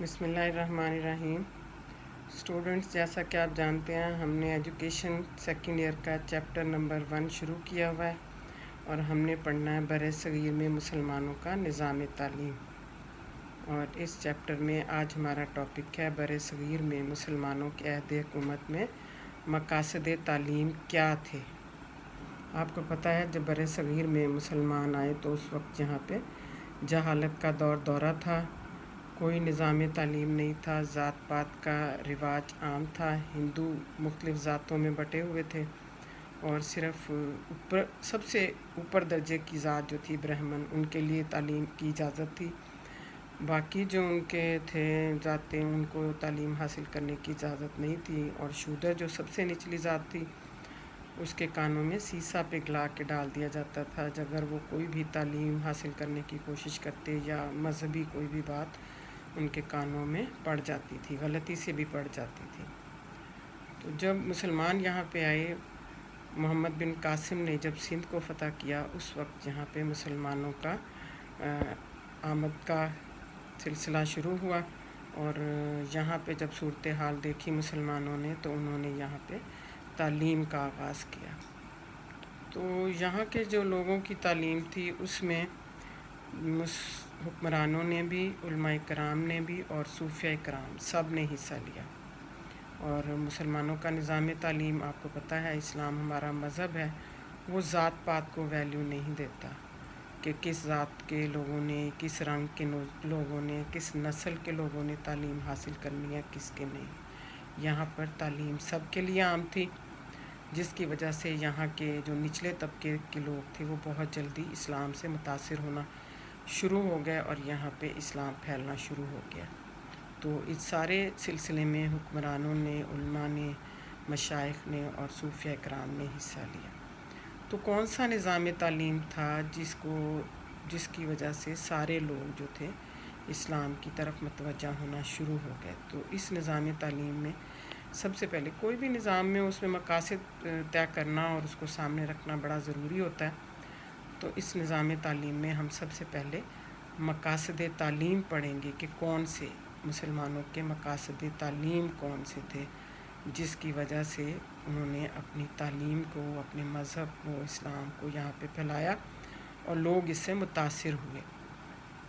बिस्मिल्लाहिर्रहमानिर्रहीम। स्टूडेंट्स, जैसा कि आप जानते हैं, हमने एजुकेशन सेकंड ईयर का चैप्टर नंबर 1 शुरू किया हुआ है और हमने पढ़ना है बरसगीर में मुसलमानों का निज़ाम तालीम। और इस चैप्टर में आज हमारा टॉपिक है बरसगीर में मुसलमानों के अहद हुकूमत में मकासद तालीम क्या थे। आपको पता है, जब बरसगीर में मुसलमान आए तो उस वक्त यहाँ पे जहालत का दौरा था, कोई निज़ाम तालीम नहीं था, ज़ात पात का रिवाज आम था, हिंदू मुख्तलिफ़ ज़ातों में बटे हुए थे और सिर्फ़ ऊपर सबसे ऊपर दर्जे की ज़ात जो थी ब्राह्मण, उनके लिए तालीम की इजाज़त थी। बाकी जो उनके थे ज़ातें, उनको तालीम हासिल करने की इजाज़त नहीं थी। और शूदर जो सबसे निचली ज़ात थी, उसके कानों में सीसा पिघला के डाल दिया जाता था अगर वो कोई भी तालीम हासिल करने की कोशिश करते या मजहबी कोई भी बात उनके कानों में पड़ जाती थी, गलती से भी पड़ जाती थी। तो जब मुसलमान यहाँ पे आए, मोहम्मद बिन कासिम ने जब सिंध को फ़तह किया, उस वक्त यहाँ पे मुसलमानों का आमद का सिलसिला शुरू हुआ। और यहाँ पे जब सूरत हाल देखी मुसलमानों ने, तो उन्होंने यहाँ पे तालीम का आगाज़ किया। तो यहाँ के जो लोगों की तालीम थी, उसमें हुक्मरानों ने भी, उलमाए कराम ने भी और सूफिया कराम सब ने हिस्सा लिया। और मुसलमानों का निज़ाम तालीम, आपको पता है, इस्लाम हमारा मज़हब है, वो ज़ात पात को वैल्यू नहीं देता कि किस ज़ात के लोगों ने, किस रंग के लोगों ने, किस नस्ल के लोगों ने तालीम हासिल करनी है, किसके नहीं। यहाँ पर तालीम सब के लिए आम थी, जिसकी वजह से यहाँ के जो निचले तबके के लोग थे वो बहुत जल्दी इस्लाम से मुतासिर होना शुरू हो गए और यहाँ पे इस्लाम फैलना शुरू हो गया। तो इस सारे सिलसिले में हुक्मरानों ने, उलमा ने, मशाइख ने और सूफिया कराम ने हिस्सा लिया। तो कौन सा निज़ाम तालीम था जिसकी वजह से सारे लोग जो थे इस्लाम की तरफ मतवज्जा होना शुरू हो गए। तो इस निज़ाम तालीम में सबसे पहले, कोई भी निज़ाम में उसमें मकासद तय करना और उसको सामने रखना बड़ा ज़रूरी होता है। तो इस निज़ाम तालीम में हम सबसे पहले मकासद तालीम पढ़ेंगे कि कौन से मुसलमानों के मकासद तालीम कौन से थे, जिसकी वजह से उन्होंने अपनी तालीम को, अपने मज़हब को, इस्लाम को यहाँ पे फैलाया और लोग इससे मुतासिर हुए।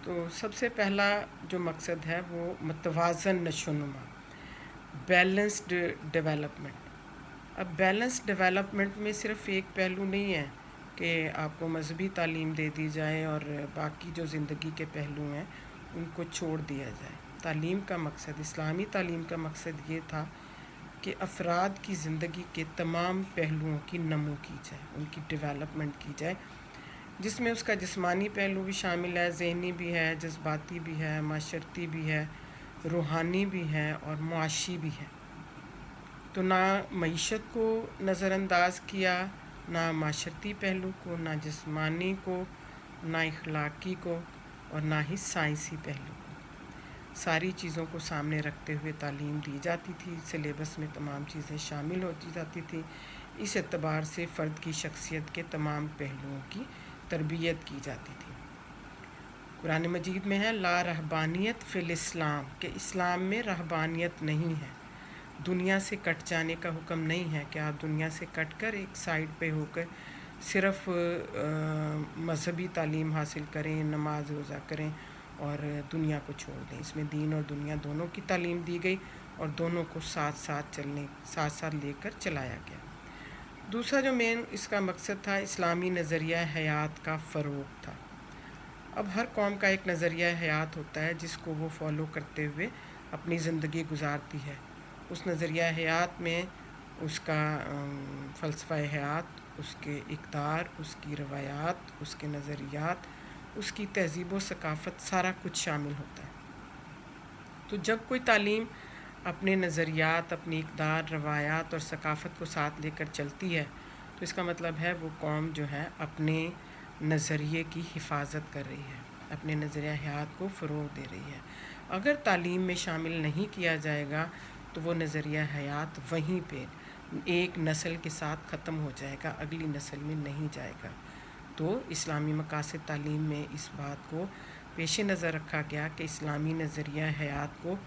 तो सबसे पहला जो मकसद है वो मतवाज़न नशोनुमा, बैलेंस्ड डेवलपमेंट। अब बैलेंस्ड डेवलपमेंट में सिर्फ़ एक पहलू नहीं है कि आपको मजहबी तालीम दे दी जाए और बाकी जो ज़िंदगी के पहलू हैं उनको छोड़ दिया जाए। तालीम का मकसद, इस्लामी तालीम का मकसद ये था कि अफराद की ज़िंदगी के तमाम पहलुओं की नमो की जाए, उनकी डेवलपमेंट की जाए, जिसमें उसका जिस्मानी पहलू भी शामिल है, ज़हनी भी है, जज्बाती भी है, माशरती भी है, रूहानी भी है और मुआशी भी है। तो ना मईशत को नज़रअंदाज किया, ना माशरती पहलू को, ना जिस्मानी को, ना इखलाकी को और ना ही साइंसी पहलू को। सारी चीज़ों को सामने रखते हुए तालीम दी जाती थी। सिलेबस में तमाम चीज़ें शामिल होती जाती थी। इस एतबार से फ़र्द की शख्सियत के तमाम पहलुओं की तरबियत की जाती थी। कुरान मजीद में है, ला रहबानियत फ़िल इस्लाम, के इस्लाम में रहबानियत नहीं है, दुनिया से कट जाने का हुक्म नहीं है कि आप दुनिया से कट कर एक साइड पे होकर सिर्फ़ मजहबी तालीम हासिल करें, नमाज रोज़ा करें और दुनिया को छोड़ दें। इसमें दीन और दुनिया दोनों की तालीम दी गई और दोनों को साथ साथ लेकर चलाया गया। दूसरा जो मेन इसका मकसद था, इस्लामी नज़रिया हयात का फ़रोग़ था। अब हर कौम का एक नज़रिया हयात होता है जिसको वो फॉलो करते हुए अपनी ज़िंदगी गुजारती है। उस नज़रिया हयात में उसका फ़लसफ़ा हयात, उसके इक़दार, उसकी रवायात, उसके नज़रियात, उसकी तहज़ीब व सकाफ़त, सारा कुछ शामिल होता है। तो जब कोई तालीम अपने नज़रियात, अपनी इक़दार, रवायात और सकाफ़त को साथ लेकर चलती है, तो इसका मतलब है वो कौम जो है अपने नज़रिए की हिफाजत कर रही है, अपने नज़रिया हयात को फ़रोग़ दे रही है। अगर तालीम में शामिल नहीं किया जाएगा तो वो नज़रिया हयात वहीं पे एक नस्ल के साथ ख़त्म हो जाएगा, अगली नस्ल में नहीं जाएगा। तो इस्लामी मकासद तालीम में इस बात को पेश नज़र रखा गया कि इस्लामी नज़रिया हयात को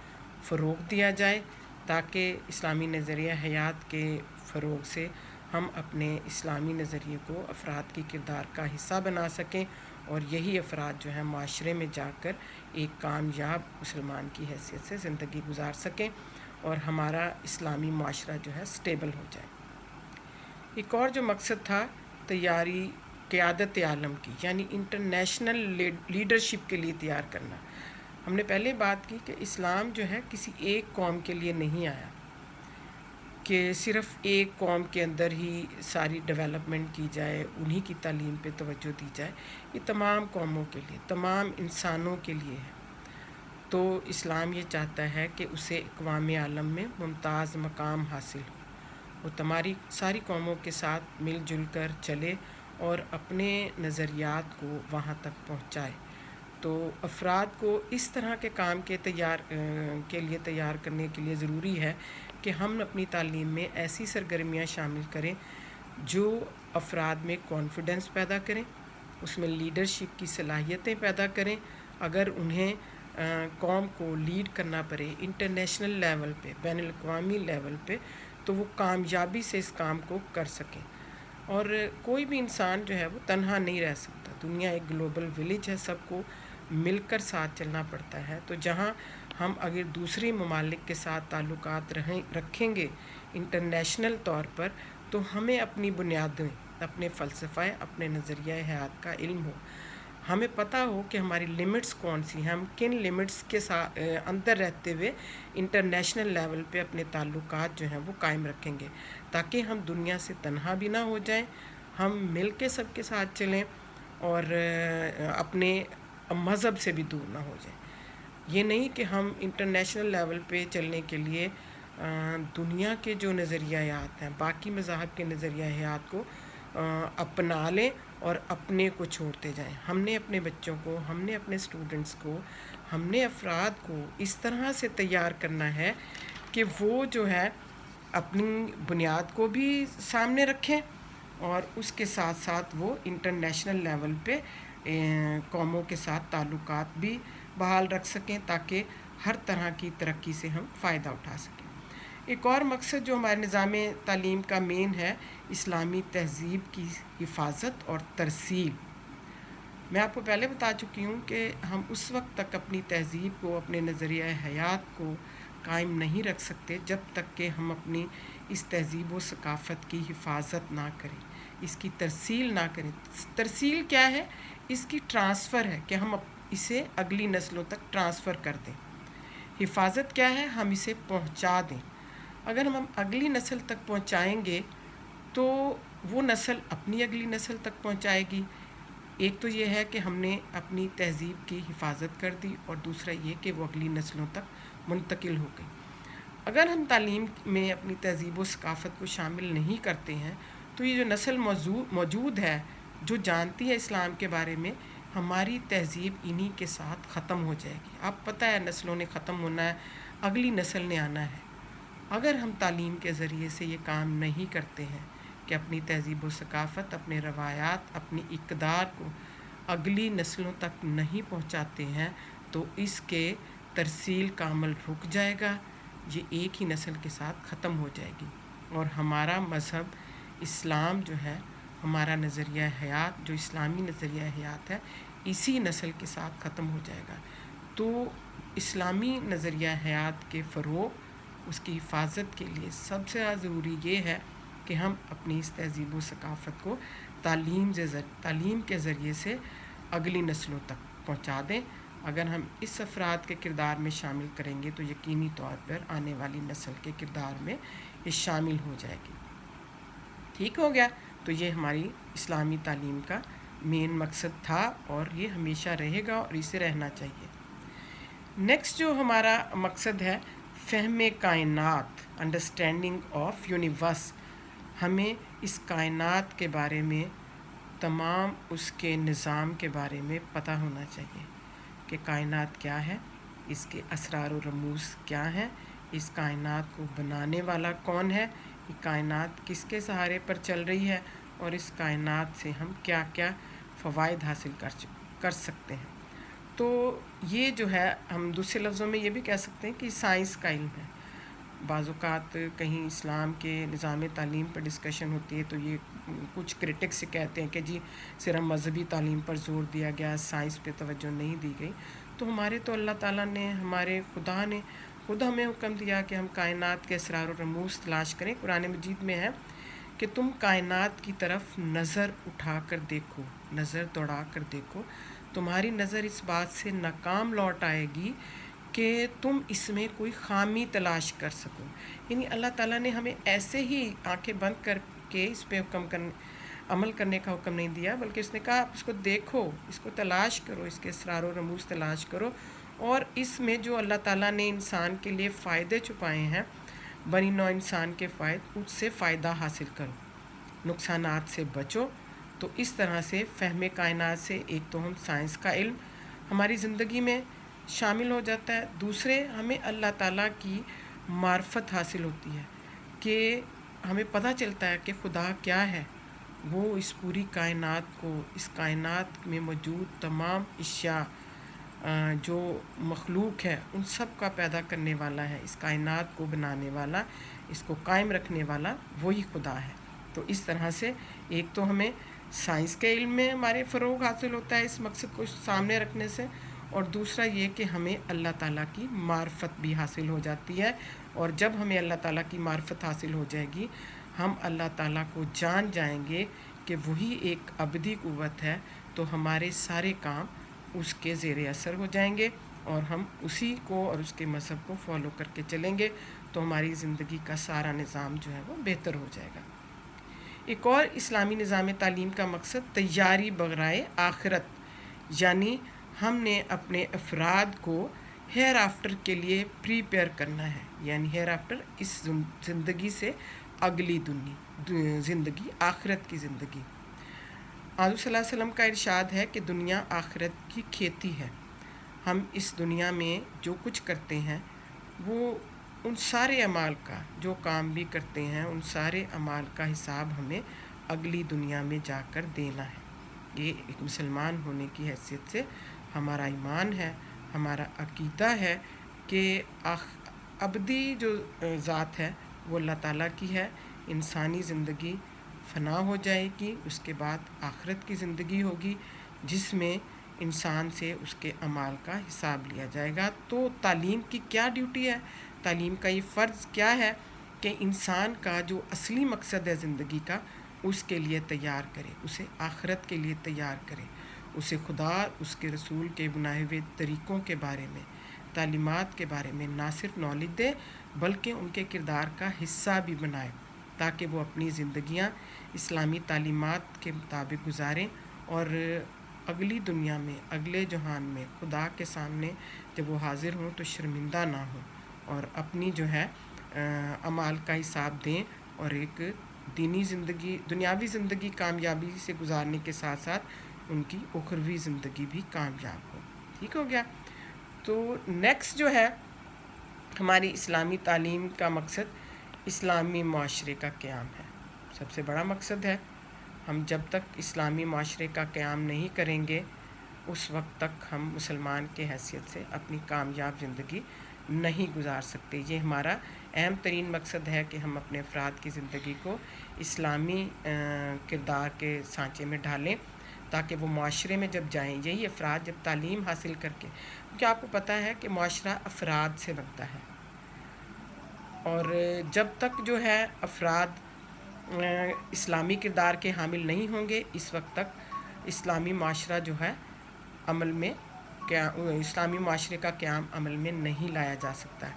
फ़रोग़ दिया जाए, ताकि इस्लामी नज़रिया हयात के फ़रोग़ से हम अपने इस्लामी नज़रिए को अफराद की किरदार का हिस्सा बना सकें और यही अफराद जो है माशरे में जाकर एक कामयाब मुसलमान की हैसियत से ज़िंदगी गुजार सकें और हमारा इस्लामी माशरा जो है स्टेबल हो जाए। एक और जो मकसद था तैयारी क़यादत आलम की, यानी इंटरनेशनल लीडरशिप के लिए तैयार करना। हमने पहले बात की कि इस्लाम जो है किसी एक कौम के लिए नहीं आया कि सिर्फ़ एक कौम के अंदर ही सारी डेवलपमेंट की जाए, उन्हीं की तालीम पे तवज्जो दी जाए। ये तमाम कौमों के लिए, तमाम इंसानों के लिए है। तो इस्लाम ये चाहता है कि उसे अक़वाम आलम में मुमताज़ मकाम हासिल हो, वो तमारी सारी कौमों के साथ मिल जुल कर चले और अपने नज़रियात को वहाँ तक पहुँचाए। तो अफराद को इस तरह के काम के लिए तैयार करने के लिए ज़रूरी है कि हम अपनी तालीम में ऐसी सरगर्मियाँ शामिल करें जो अफराद में कॉन्फिडेंस पैदा करें, उसमें लीडरशिप की सलाहियतें पैदा करें। अगर उन्हें कौम को लीड करना पड़े इंटरनेशनल लेवल पे, बैनुल अक़वामी लेवल पे, तो वो कामयाबी से इस काम को कर सकें। और कोई भी इंसान जो है वो तन्हा नहीं रह सकता। दुनिया एक ग्लोबल विलेज है, सबको मिलकर साथ चलना पड़ता है। तो जहाँ हम अगर दूसरी ममालिक के साथ ताल्लुकात रखेंगे इंटरनेशनल तौर पर, तो हमें अपनी बुनियादें, अपने फ़लसफ़े, अपने नज़रिया हयात का इल्म हो, हमें पता हो कि हमारी लिमिट्स कौन सी हैं, हम किन लिमिट्स के साथ अंदर रहते हुए इंटरनेशनल लेवल पे अपने ताल्लुकात जो हैं वो कायम रखेंगे, ताकि हम दुनिया से तन्हा भी ना हो जाएं, हम मिल के सबके साथ चलें और अपने मज़हब से भी दूर ना हो जाएं। ये नहीं कि हम इंटरनेशनल लेवल पे चलने के लिए दुनिया के जो नज़रियात हैं, बाकी मज़ाहब के नज़रियात को अपना लें और अपने को छोड़ते जाएं। हमने अपने बच्चों को, हमने अपने स्टूडेंट्स को, हमने अफराद को इस तरह से तैयार करना है कि वो जो है अपनी बुनियाद को भी सामने रखें और उसके साथ साथ वो इंटरनेशनल लेवल पे कौमों के साथ ताल्लुकात भी बहाल रख सकें, ताकि हर तरह की तरक्की से हम फ़ायदा उठा सकें। एक और मकसद जो हमारे निज़ाम तालीम का मेन है, इस्लामी तहज़ीब की हिफाजत और तरसील। मैं आपको पहले बता चुकी हूँ कि हम उस वक्त तक अपनी तहज़ीब को, अपने नज़रिया हयात को कायम नहीं रख सकते जब तक कि हम अपनी इस तहज़ीब व सकाफ़त की हिफाजत ना करें, इसकी तरसील ना करें। तरसील क्या है? इसकी ट्रांसफ़र है कि हम इसे अगली नस्लों तक ट्रांसफ़र कर दें। हिफाजत क्या है? हम इसे पहुँचा दें। अगर हम अगली नस्ल तक पहुँचाएँगे तो वो नस्ल अपनी अगली नस्ल तक पहुँचाएगी। एक तो ये है कि हमने अपनी तहज़ीब की हिफाजत कर दी और दूसरा ये कि वो अगली नस्लों तक मुंतकिल हो गई। अगर हम तालीम में अपनी तहज़ीब व सकाफ़त को शामिल नहीं करते हैं तो ये जो नस्ल मौजूद है जो जानती है इस्लाम के बारे में, हमारी तहज़ीब इन्हीं के साथ ख़त्म हो जाएगी। अब पता है नस्लों ने ख़त्म होना है, अगली नस्ल ने आना है। अगर हम तालीम के ज़रिए से ये काम नहीं करते हैं कि अपनी तहज़ीब व सकाफ़त, अपने रवायात, अपनी इक़दार को अगली नस्लों तक नहीं पहुँचाते हैं, तो इसके तरसील का अमल रुक जाएगा, ये एक ही नस्ल के साथ ख़त्म हो जाएगी और हमारा मज़हब इस्लाम जो है, हमारा नज़रिया हयात जो इस्लामी नज़रिया हयात है, इसी नस्ल के साथ ख़त्म हो जाएगा। तो इस्लामी नज़रिया हयात के फ़रोग़, उसकी हिफाजत के लिए सबसे ज़्यादा ज़रूरी ये है कि हम अपनी इस तहज़ीब व सकाफ़त को तालीम के ज़रिए से अगली नस्लों तक पहुँचा दें। अगर हम इस अफराद के किरदार में शामिल करेंगे तो यकीनी तौर पर आने वाली नस्ल के किरदार में ये शामिल हो जाएगी। ठीक हो गया? तो ये हमारी इस्लामी तालीम का मेन मकसद था और ये हमेशा रहेगा और इसे रहना चाहिए। नेक्स्ट जो हमारा मकसद है, फ़हम कायनात, अंडरस्टैंडिंग ऑफ यूनिवर्स। हमें इस कायनात के बारे में, तमाम उसके निज़ाम के बारे में पता होना चाहिए कि कायनात क्या है, इसके असरार व रमूज़ क्या हैं, इस कायनात को बनाने वाला कौन है, ये कायनात किसके सहारे पर चल रही है और इस कायनात से हम क्या क्या फ़वाइद हासिल कर सकते हैं। تو یہ جو ہے ہم دوسرے لفظوں میں یہ بھی کہہ سکتے ہیں کہ سائنس کا علم ہے۔ بعض اوقات کہیں اسلام کے نظام تعلیم پر ڈسکشن ہوتی ہے تو یہ کچھ کرٹکس کہتے ہیں کہ جی صرف مذہبی تعلیم پر زور دیا گیا، سائنس پہ توجہ نہیں دی گئی۔ تو ہمارے تو اللہ تعالیٰ نے، ہمارے خدا نے خود ہمیں حکم دیا کہ ہم کائنات کے اسرار و رموز تلاش کریں۔ قرآن مجید میں ہے کہ تم کائنات کی طرف نظر اٹھا کر دیکھو، نظر دوڑا کر دیکھو، تمہاری نظر اس بات سے ناکام لوٹ آئے گی کہ تم اس میں کوئی خامی تلاش کر سکو۔ یعنی اللہ تعالیٰ نے ہمیں ایسے ہی آنکھیں بند کر کے اس پہ عمل کرنے کا حکم نہیں دیا، بلکہ اس نے کہا آپ اس کو دیکھو، اس کو تلاش کرو، اس کے اسرار و رموز تلاش کرو، اور اس میں جو اللہ تعالیٰ نے انسان کے لیے فائدے چھپائے ہیں، بنی نوع انسان کے فائدے، اس سے فائدہ حاصل کرو، نقصانات سے بچو۔ تو اس طرح سے فہم کائنات سے ایک تو ہم سائنس کا علم ہماری زندگی میں شامل ہو جاتا ہے، دوسرے ہمیں اللہ تعالیٰ کی معرفت حاصل ہوتی ہے کہ ہمیں پتہ چلتا ہے کہ خدا کیا ہے، وہ اس پوری کائنات کو، اس کائنات میں موجود تمام اشیاء جو مخلوق ہے ان سب کا پیدا کرنے والا ہے، اس کائنات کو بنانے والا، اس کو قائم رکھنے والا وہی خدا ہے۔ تو اس طرح سے ایک تو ہمیں سائنس کے علم میں ہمارے فروغ حاصل ہوتا ہے اس مقصد کو سامنے رکھنے سے، اور دوسرا یہ کہ ہمیں اللہ تعالیٰ کی معرفت بھی حاصل ہو جاتی ہے، اور جب ہمیں اللہ تعالیٰ کی معرفت حاصل ہو جائے گی ہم اللہ تعالیٰ کو جان جائیں گے کہ وہی ایک ابدی قوت ہے، تو ہمارے سارے کام اس کے زیر اثر ہو جائیں گے اور ہم اسی کو اور اس کے مذہب کو فالو کر کے چلیں گے، تو ہماری زندگی کا سارا نظام جو ہے وہ بہتر ہو جائے گا۔ ایک اور اسلامی نظام تعلیم کا مقصد تیاری بغرائے آخرت، یعنی ہم نے اپنے افراد کو ہیئر آفٹر کے لیے پریپیئر کرنا ہے، یعنی ہیئر آفٹر اس زندگی سے اگلی زندگی، آخرت کی زندگی۔ حضور صلی اللہ علیہ وسلم کا ارشاد ہے کہ دنیا آخرت کی کھیتی ہے، ہم اس دنیا میں جو کچھ کرتے ہیں وہ ان سارے اعمال کا، جو کام بھی کرتے ہیں ان سارے اعمال کا حساب ہمیں اگلی دنیا میں جا کر دینا ہے۔ یہ ایک مسلمان ہونے کی حیثیت سے ہمارا ایمان ہے، ہمارا عقیدہ ہے کہ ابدی جو ذات ہے وہ اللہ تعالیٰ کی ہے۔ انسانی زندگی فنا ہو جائے گی، اس کے بعد آخرت کی زندگی ہوگی جس میں انسان سے اس کے اعمال کا حساب لیا جائے گا۔ تو تعلیم کی کیا ڈیوٹی ہے، تعلیم کا یہ فرض کیا ہے کہ انسان کا جو اصلی مقصد ہے زندگی کا اس کے لیے تیار کرے، اسے آخرت کے لیے تیار کرے، اسے خدا، اس کے رسول کے بنائے ہوئے طریقوں کے بارے میں، تعلیمات کے بارے میں نہ صرف نالج دے بلکہ ان کے کردار کا حصہ بھی بنائے، تاکہ وہ اپنی زندگیاں اسلامی تعلیمات کے مطابق گزاریں اور اگلی دنیا میں، اگلے جہان میں خدا کے سامنے جب وہ حاضر ہوں تو شرمندہ نہ ہوں، اور اپنی جو ہے اعمال کا حساب دیں، اور ایک دینی زندگی، دنیاوی زندگی کامیابی سے گزارنے کے ساتھ ساتھ ان کی اخروی زندگی بھی کامیاب ہو۔ ٹھیک ہو گیا؟ تو نیکسٹ جو ہے ہماری اسلامی تعلیم کا مقصد اسلامی معاشرے کا قیام ہے، سب سے بڑا مقصد ہے۔ ہم جب تک اسلامی معاشرے کا قیام نہیں کریں گے اس وقت تک ہم مسلمان کے حیثیت سے اپنی کامیاب زندگی نہیں گزار سکتے۔ یہ ہمارا اہم ترین مقصد ہے کہ ہم اپنے افراد کی زندگی کو اسلامی کردار کے سانچے میں ڈھالیں، تاکہ وہ معاشرے میں جب جائیں، یہی افراد جب تعلیم حاصل کر کے، کیونکہ آپ کو پتہ ہے کہ معاشرہ افراد سے بنتا ہے، اور جب تک جو ہے افراد اسلامی کردار کے حامل نہیں ہوں گے اس وقت تک اسلامی معاشرہ جو ہے عمل میں، اسلامی معاشرے کا قیام عمل میں نہیں لایا جا سکتا۔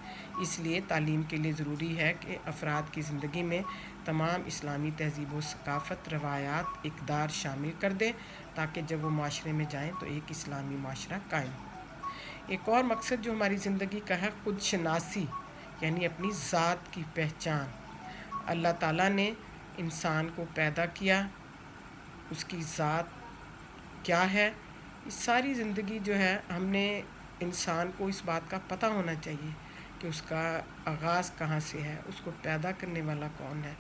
اس لیے تعلیم کے لیے ضروری ہے کہ افراد کی زندگی میں تمام اسلامی تہذیب و ثقافت، روایات، اقدار شامل کر دیں، تاکہ جب وہ معاشرے میں جائیں تو ایک اسلامی معاشرہ قائم ہو۔ ایک اور مقصد جو ہماری زندگی کا ہے خود شناسی، یعنی اپنی ذات کی پہچان۔ اللہ تعالیٰ نے انسان کو پیدا کیا، اس کی ذات کیا ہے، اس ساری زندگی جو ہے ہم نے انسان کو اس بات کا پتہ ہونا چاہیے کہ اس کا آغاز کہاں سے ہے، اس کو پیدا کرنے والا کون ہے،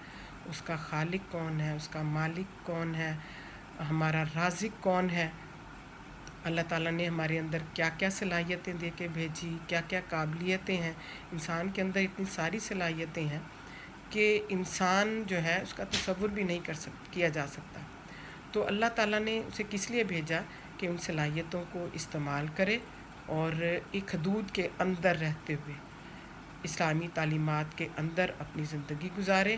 اس کا خالق کون ہے، اس کا مالک کون ہے، ہمارا رازق کون ہے۔ اللہ تعالیٰ نے ہمارے اندر کیا کیا صلاحیتیں دے کے بھیجی، کیا کیا قابلیتیں ہیں. انسان کے اندر اتنی ساری صلاحیتیں ہیں کہ انسان جو ہے اس کا تصور بھی نہیں کیا جا سکتا. تو اللہ تعالیٰ نے اسے کس لیے بھیجا کہ ان صلاحیتوں کو استعمال کرے اور ایک حدود کے اندر رہتے ہوئے اسلامی تعلیمات کے اندر اپنی زندگی گزارے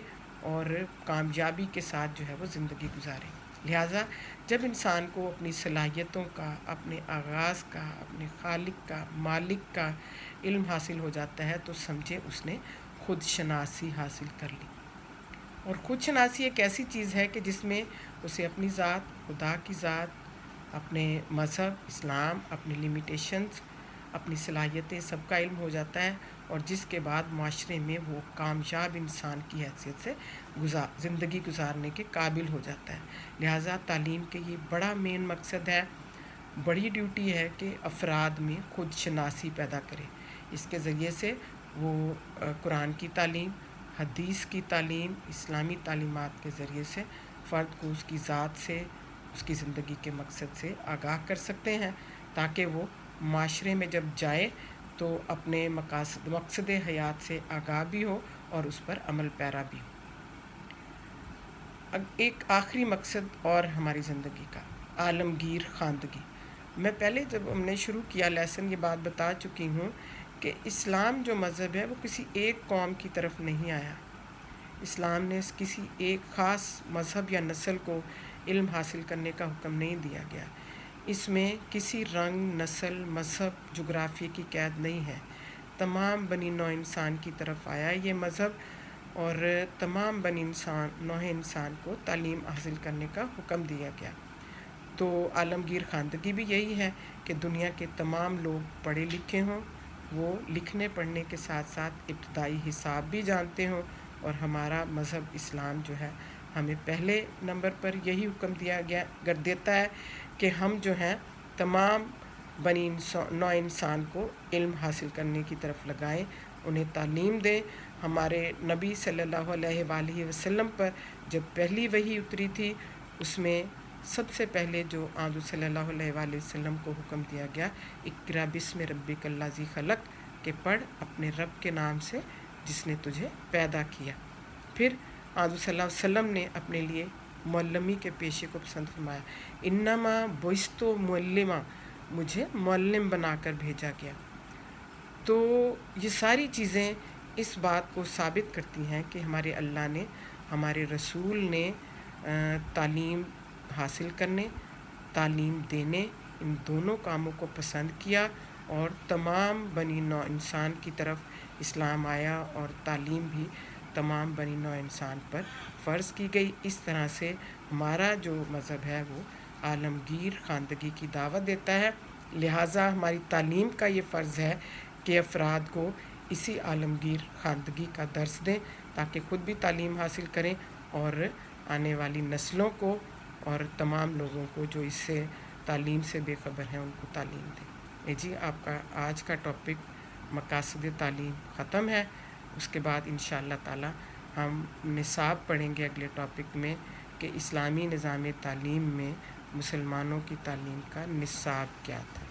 اور کامیابی کے ساتھ جو ہے وہ زندگی گزارے. لہٰذا جب انسان کو اپنی صلاحیتوں کا، اپنے آغاز کا، اپنے خالق کا، مالک کا علم حاصل ہو جاتا ہے تو سمجھے اس نے خود شناسی حاصل کر لی. اور خود شناسی ایک ایسی چیز ہے کہ جس میں اسے اپنی ذات، خدا کی ذات، اپنے مذہب اسلام، اپنی لیمیٹیشنز، اپنی صلاحیتیں سب کا علم ہو جاتا ہے، اور جس کے بعد معاشرے میں وہ کامیاب انسان کی حیثیت سے زندگی گزارنے کے قابل ہو جاتا ہے. لہٰذا تعلیم کے یہ بڑا مین مقصد ہے، بڑی ڈیوٹی ہے کہ افراد میں خود شناسی پیدا کرے. اس کے ذریعے سے وہ قرآن کی تعلیم، حدیث کی تعلیم، اسلامی تعلیمات کے ذریعے سے فرد کو اس کی ذات سے، اس کی زندگی کے مقصد سے آگاہ کر سکتے ہیں، تاکہ وہ معاشرے میں جب جائے تو اپنے مقصد حیات سے آگاہ بھی ہو اور اس پر عمل پیرا بھی ہو. ایک آخری مقصد اور ہماری زندگی کا، عالمگیر خواندگی. میں پہلے جب ہم نے شروع کیا لیسن یہ بات بتا چکی ہوں کہ اسلام جو مذہب ہے وہ کسی ایک قوم کی طرف نہیں آیا. اسلام نے کسی ایک خاص مذہب یا نسل کو علم حاصل کرنے کا حکم نہیں دیا گیا. اس میں کسی رنگ، نسل، مذہب، جغرافیے کی قید نہیں ہے. تمام بنی نوع انسان کی طرف آیا یہ مذہب، اور تمام بنی نوع انسان کو تعلیم حاصل کرنے کا حکم دیا گیا. تو عالمگیر خواندگی بھی یہی ہے کہ دنیا کے تمام لوگ پڑھے لکھے ہوں، وہ لکھنے پڑھنے کے ساتھ ساتھ ابتدائی حساب بھی جانتے ہوں. اور ہمارا مذہب اسلام جو ہے ہمیں پہلے نمبر پر یہی حکم دیتا ہے کہ ہم جو ہیں تمام بنی نوع انسان کو علم حاصل کرنے کی طرف لگائیں، انہیں تعلیم دیں. ہمارے نبی صلی اللہ علیہ وآلہ وسلم پر جب پہلی وحی اتری تھی، اس میں سب سے پہلے جو آدھو صلی اللہ علیہ وآلہ وسلم کو حکم دیا گیا، اقرا بسم ربک الذی خلق، کہ پڑھ اپنے رب کے نام سے جس نے تجھے پیدا کیا. پھر آدھو صلی اللہ علیہ وسلم نے اپنے لیے معلمی کے پیشے کو پسند فرمایا. انما بعثت معلما، مجھے معلم بنا کر بھیجا گیا. تو یہ ساری چیزیں اس بات کو ثابت کرتی ہیں کہ ہمارے اللہ نے، ہمارے رسول نے تعلیم حاصل کرنے، تعلیم دینے، ان دونوں کاموں کو پسند کیا، اور تمام بنی نوع انسان کی طرف اسلام آیا اور تعلیم بھی تمام بنی نوع انسان پر فرض کی گئی. اس طرح سے ہمارا جو مذہب ہے وہ عالمگیر خواندگی کی دعوت دیتا ہے. لہٰذا ہماری تعلیم کا یہ فرض ہے کہ افراد کو اسی عالمگیر خواندگی کا درس دیں، تاکہ خود بھی تعلیم حاصل کریں اور آنے والی نسلوں کو اور تمام لوگوں کو جو اس سے تعلیم سے بے خبر ہیں ان کو تعلیم دیں. جی آپ کا آج کا ٹاپک مقاصد تعلیم ختم ہے. اس کے بعد انشاءاللہ تعالی ہم نصاب پڑھیں گے اگلے ٹاپک میں کہ اسلامی نظام تعلیم میں مسلمانوں کی تعلیم کا نصاب کیا تھا.